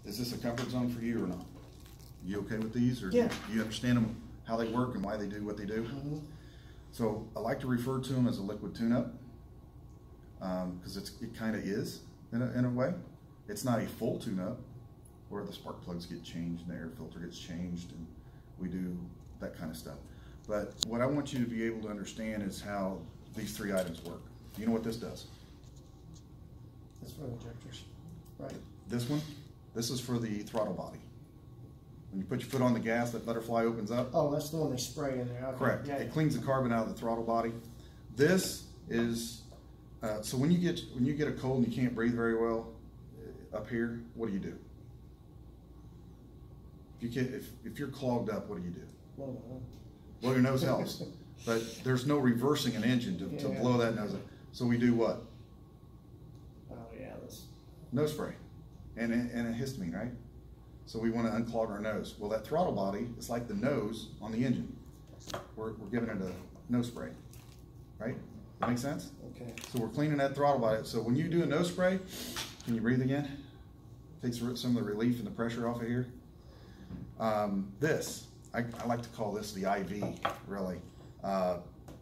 Is this a comfort zone for you or not? You okay with these, or Yeah. do you understand them, how they work and why they do what they do? Mm-hmm. So I like to refer to them as a liquid tune-up because it kind of is in a way. It's not a full tune-up where the spark plugs get changed and the air filter gets changed and we do that kind of stuff. But what I want you to be able to understand is how these three items work. You know what this does? That's for injectors, right? This one, this is for the throttle body. When you put your foot on the gas, that butterfly opens up. Oh, that's the one they spray in there. Okay. Correct. Yeah. It cleans the carbon out of the throttle body. This is so when you get a cold and you can't breathe very well up here, what do? If you're clogged up, what do? No. Blow your nose helps, but there's no reversing an engine to blow that nose up. So we do what? Oh yeah, that's Nose spray and a histamine, right? So we want to unclog our nose. Well, that throttle body is like the nose on the engine. We're giving it a nose spray, right? That make sense? okay. So we're cleaning that throttle body. So when you do a nose spray, can you breathe again? Takes some of the relief and the pressure off of here. I like to call this the IV, really,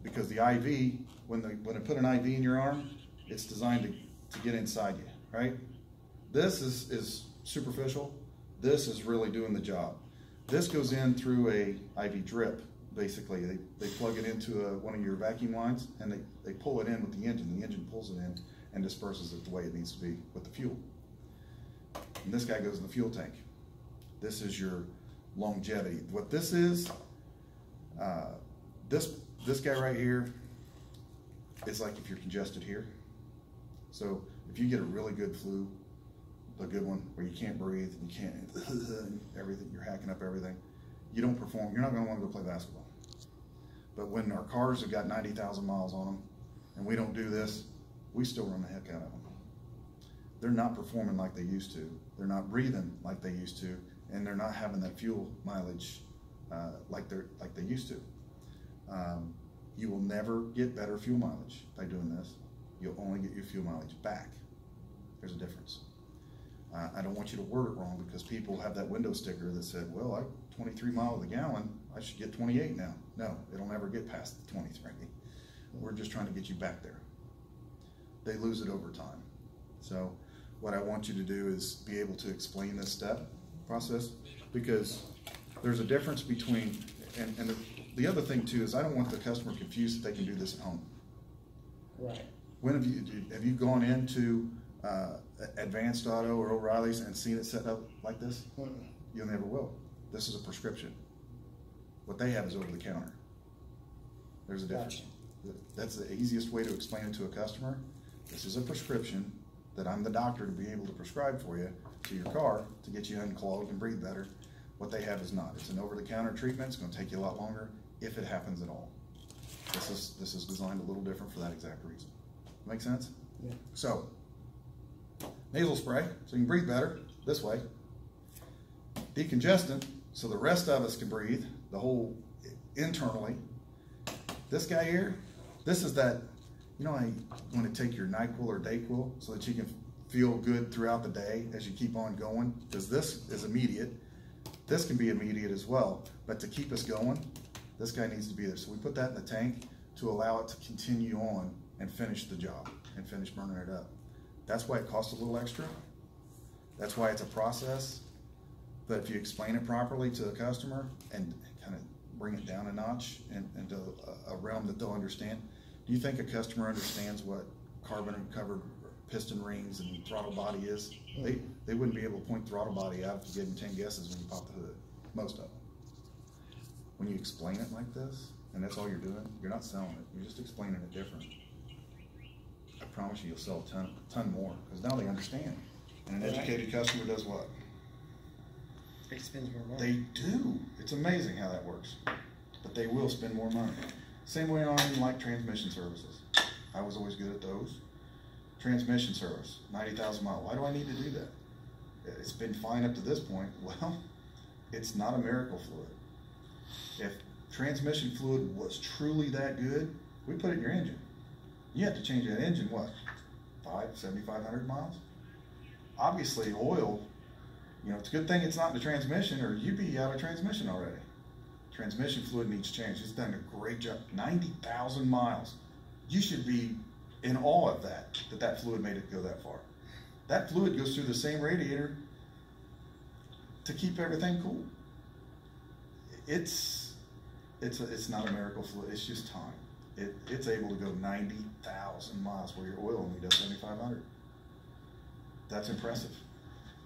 because the IV, when they put an IV in your arm, it's designed to get inside you, right? This is superficial. This is really doing the job. This goes in through a IV drip, basically. They plug it into one of your vacuum lines, and they pull it in with the engine. The engine pulls it in and disperses it the way it needs to be with the fuel. And this guy goes in the fuel tank. This is your longevity. What this is, this guy right here is like if you're congested here. So if you get a really good flu, a good one where you can't breathe and you can't everything, you're hacking up everything, you don't perform. You're not going to want to go play basketball. But when our cars have got 90,000 miles on them and we don't do this, we still run the heck out of them. They're not performing like they used to. They're not breathing like they used to, and they're not having that fuel mileage like they used to. You will never get better fuel mileage by doing this. You'll only get your fuel mileage back. There's a difference. I don't want you to word it wrong because people have that window sticker that said, well, 23 miles a gallon, I should get 28 now. No, it'll never get past the 23. We're just trying to get you back there. They lose it over time. So what I want you to do is be able to explain this step process, because there's a difference between, and the other thing too is I don't want the customer confused that they can do this at home. Right. When have you gone into Advanced Auto or O'Reilly's and seen it set up like this? You never will. This is a prescription. What they have is over the counter. There's a difference. Gotcha. That's the easiest way to explain it to a customer. This is a prescription that I'm the doctor to be able to prescribe for you to your car to get you unclogged and breathe better. What they have is not. It's an over-the-counter treatment. It's going to take you a lot longer if it happens at all. This is designed a little different for that exact reason. Make sense? Yeah. So, nasal spray, so you can breathe better this way. Decongestant, so the rest of us can breathe, the whole internally. This guy here, this is that, you know how you want to take your NyQuil or DayQuil so that you can feel good throughout the day as you keep on going, because this is immediate. This can be immediate as well, but to keep us going, this guy needs to be there. So we put that in the tank to allow it to continue on and finish the job and finish burning it up. That's why it costs a little extra. That's why it's a process. But if you explain it properly to the customer and kind of bring it down a notch into a realm that they'll understand, do you think a customer understands what carbon-covered piston rings and throttle body is? They wouldn't be able to point throttle body out if you gave them 10 guesses when you pop the hood, most of them. When you explain it like this, and that's all you're doing, you're not selling it, you're just explaining it different. I promise you, you'll sell a ton more, because now they understand. And an educated customer does what? They spend more money. They do. It's amazing how that works. But they will spend more money. Same way on like transmission services. I was always good at those. Transmission service, 90,000 miles. Why do I need to do that? It's been fine up to this point. Well, it's not a miracle fluid. If transmission fluid was truly that good, we put it in your engine. You have to change that engine, what, 7,500 miles? Obviously, oil You know, it's a good thing it's not in the transmission, or you'd be out of transmission already. Transmission fluid needs change. It's done a great job. 90,000 miles. You should be in awe of that fluid made it go that far. That fluid goes through the same radiator to keep everything cool. It's not a miracle fluid. It's just time. It's able to go 90,000 miles where your oil only does 7,500. That's impressive.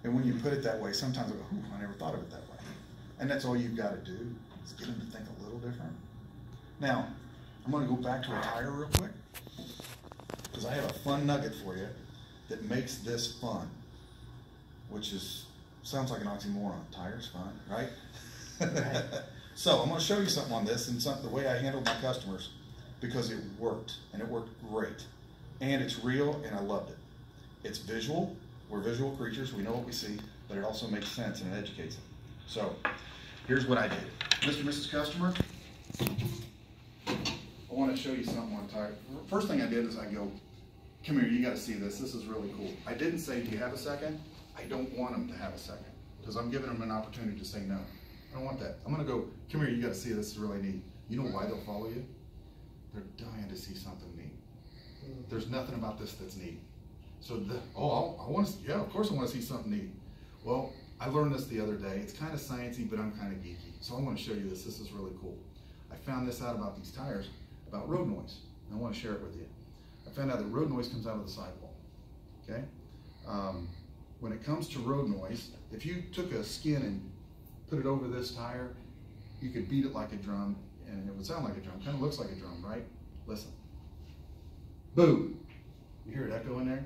And when you put it that way, sometimes I go, "Ooh, I never thought of it that way." And that's all you've got to do is get them to think a little different. Now, I'm going to go back to a tire real quick, because I have a fun nugget for you that makes this fun, which sounds like an oxymoron. Tire's fun, right? Right. So I'm going to show you something on this, and the way I handled my customers, because it worked, and it worked great. And it's real, and I loved it. It's visual. We're visual creatures. We know what we see, but it also makes sense and it educates them. So here's what I did. Mr. and Mrs. Customer, I want to show you something on tire. First thing I did is I go, "Come here, you got to see this. This is really cool." I didn't say, "Do you have a second?" I don't want them to have a second, because I'm giving them an opportunity to say no. I don't want that. I'm going to go, "Come here, you got to see this. This is really neat." You know why they'll follow you? They're dying to see something neat. There's nothing about this that's neat. So, I want to, yeah, of course I want to see something neat. Well, I learned this the other day. It's kind of sciencey, but I'm kind of geeky. So I want to show you this. This is really cool. I found this out about these tires, about road noise. And I want to share it with you. I found out that road noise comes out of the sidewall. Okay? When it comes to road noise, if you took a skin and put it over this tire, you could beat it like a drum, and it would sound like a drum. Kind of looks like a drum, right? Listen. Boom. You hear it echo in there?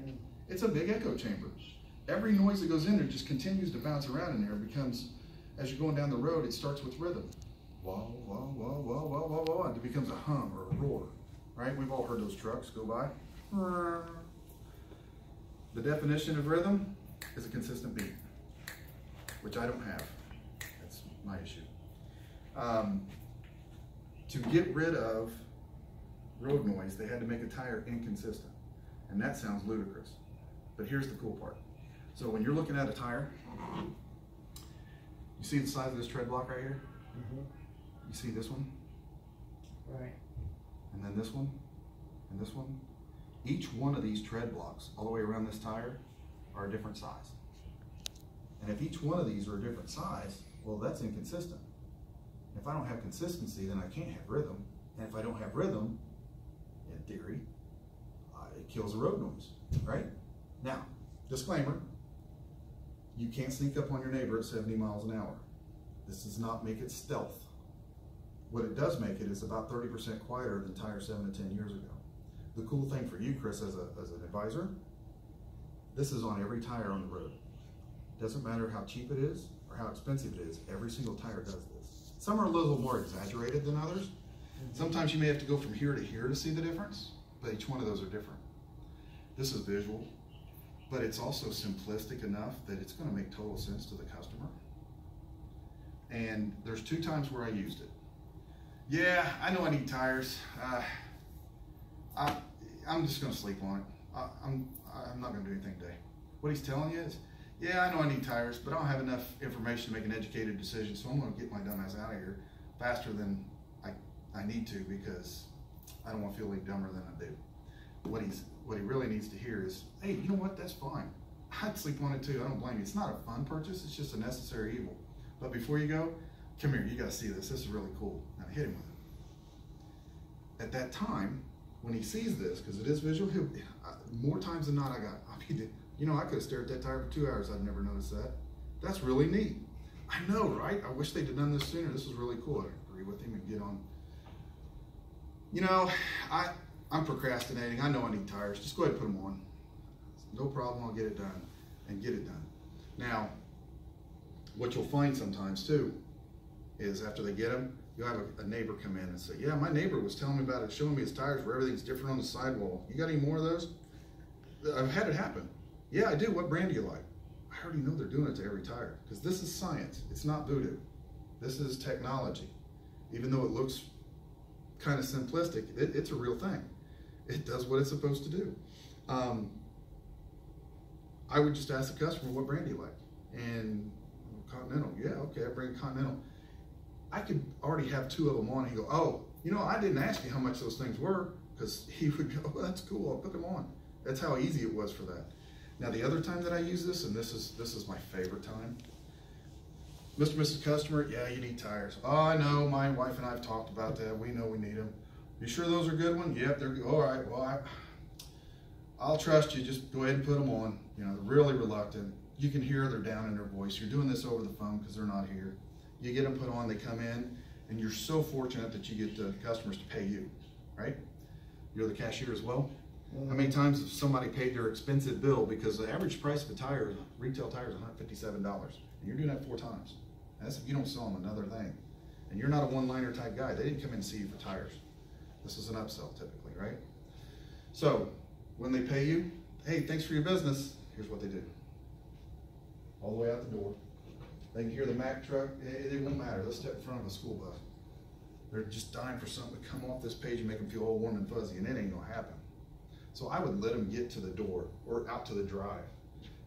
It's a big echo chamber. Every noise that goes in there just continues to bounce around in there. It becomes, as you're going down the road, it starts with rhythm. Wah, wah, wah, wah, wah, wah, wah, and it becomes a hum or a roar, right? We've all heard those trucks go by. The definition of rhythm is a consistent beat, which I don't have. That's my issue. To get rid of road noise, they had to make a tire inconsistent. And that sounds ludicrous. But here's the cool part. So when you're looking at a tire, you see the size of this tread block right here? Mm-hmm. You see this one? Right. And then this one? And this one? Each one of these tread blocks all the way around this tire are a different size. And if each one of these are a different size, well, that's inconsistent. If I don't have consistency, then I can't have rhythm. And if I don't have rhythm, in theory, it kills the road noise, right? Now, disclaimer, you can't sneak up on your neighbor at 70 miles an hour. This does not make it stealth. What it does make it is about 30% quieter than Tire 7 to 10 years ago. The cool thing for you, Chris, as an advisor, this is on every tire on the road. Doesn't matter how cheap it is or how expensive it is, every single tire does this. Some are a little more exaggerated than others. Sometimes you may have to go from here to here to see the difference, but each one of those are different. This is visual, but it's also simplistic enough that it's going to make total sense to the customer. And there's 2 times where I used it. Yeah, I know I need tires. I'm just going to sleep on it. I'm not going to do anything today. What he's telling you is, yeah, I know I need tires, but I don't have enough information to make an educated decision, so I'm going to get my dumb ass out of here faster than I need to, because I don't want to feel any dumber than I do. What he really needs to hear is, hey, you know what? That's fine. I'd sleep on it too. I don't blame you. It's not a fun purchase. It's just a necessary evil. But before you go, come here. You got to see this. This is really cool. And I hit him with it. At that time, when he sees this, because it is visual, more times than not, I could have stared at that tire for 2 hours. I'd never noticed that. That's really neat. I know, right? I wish they'd have done this sooner. This is really cool. I agree with him and get on. I'm procrastinating. I know I need tires. Just go ahead and put them on. No problem. I'll get it done and get it done. Now, what you'll find sometimes too is after they get them, you'll have a neighbor come in and say, yeah, my neighbor was telling me about it, showing me his tires where everything's different on the sidewall. You got any more of those? I've had it happen. Yeah, I do. What brand do you like? I already know they're doing it to every tire, because this is science. It's not voodoo. This is technology. Even though it looks kind of simplistic, it's a real thing. It does what it's supposed to do. I would just ask the customer, what brand do you like? And okay, I bring a Continental. I could already have 2 of them on. He'd go, oh, you know, I didn't ask you how much those things were, because he would go, well, that's cool, I'll put them on. That's how easy it was for that. Now the other time that I use this, and this is my favorite time, Mr. and Mrs. Customer, yeah, you need tires. Oh, I know, my wife and I have talked about that. We know we need them. You sure those are good ones? Yep, they're good. All right, well, I'll trust you. Just go ahead and put them on. You know, they're really reluctant. You can hear they're down in their voice. You're doing this over the phone because they're not here. You get them put on, they come in, and you're so fortunate that you get the customers to pay you, right? You're the cashier as well. How many times have somebody paid their expensive bill because the average price of a tire, retail tire, is $157, and you're doing that 4 times. That's if you don't sell them another thing. And you're not a one-liner type guy. They didn't come in and see you for tires. This is an upsell typically, right? So when they pay you, hey, thanks for your business, here's what they do. All the way out the door. They can hear the Mack truck, it won't matter. They'll step in front of a school bus. They're just dying for something to come off this page and make them feel all warm and fuzzy, and it ain't gonna happen. So I would let them get to the door or out to the drive,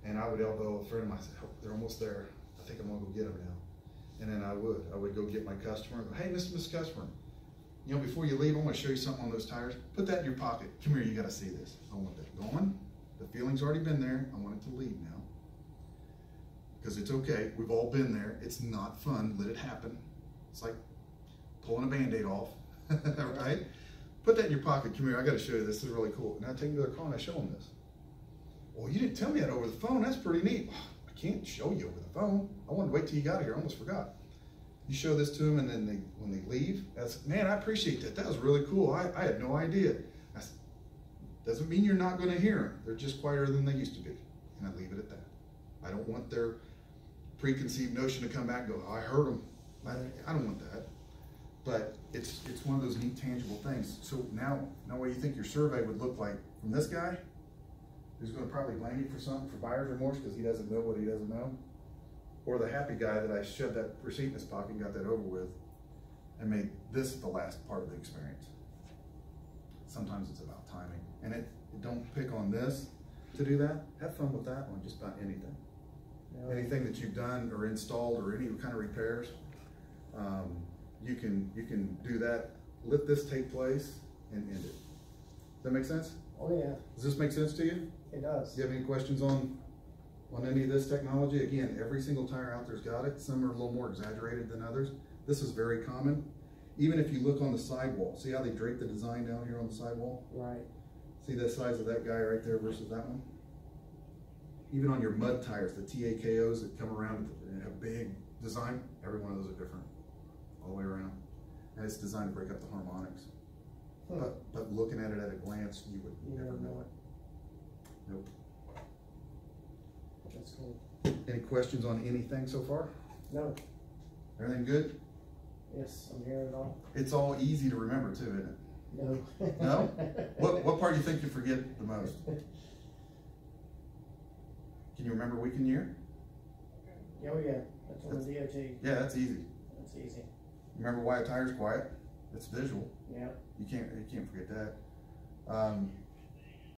and I would elbow a friend of mine. I said, oh, they're almost there. I think I'm gonna go get them now. And then I would go get my customer and go, hey, Mr. Customer, you know, before you leave, I want to show you something on those tires. Put that in your pocket. Come here, you got to see this. I want that going. The feeling's already been there. I want it to leave now. Because it's okay. We've all been there. It's not fun. Let it happen. It's like pulling a Band-Aid off, right? Put that in your pocket. Come here, I got to show you this. This is really cool. And I take them to their car and I show them this. Well, you didn't tell me that over the phone. That's pretty neat. I can't show you over the phone. I wanted to wait till you got here. I almost forgot. You show this to them, and then when they leave, that's, man, I appreciate that. That was really cool. I had no idea. Doesn't mean you're not going to hear them. They're just quieter than they used to be. And I leave it at that. I don't want their preconceived notion to come back and go, oh, I heard them. I don't want that. But it's one of those neat, tangible things. So now what do you think your survey would look like from this guy, who's going to probably blame you for something, for buyer's remorse because he doesn't know what he doesn't know? Or the happy guy that I shoved that receipt in his pocket and got that over with and made this the last part of the experience. Sometimes it's about timing. And it don't pick on this to do that. Have fun with that one, just about anything. Yeah. Anything that you've done or installed or any kind of repairs, you can do that. Let this take place and end it. Does that make sense? Oh yeah. Does this make sense to you? It does. Do you have any questions on any of this technology? Again, every single tire out there's got it. Some are a little more exaggerated than others. This is very common. Even if you look on the sidewall, see how they drape the design down here on the sidewall? Right. See the size of that guy right there versus that one? Even on your mud tires, the TAKOs that come around and have big design, every one of those are different all the way around. And it's designed to break up the harmonics. But looking at it at a glance, you would never know it. Nope. That's cool. Any questions on anything so far? No. Everything good? Yes, I'm hearing it all. It's all easy to remember too, isn't it? No. No? What part do you think you forget the most? Can you remember week and year? Oh yeah, that's on the DOT. Yeah, that's easy. That's easy. Remember why a tire's quiet? It's visual. Yeah. You can't forget that.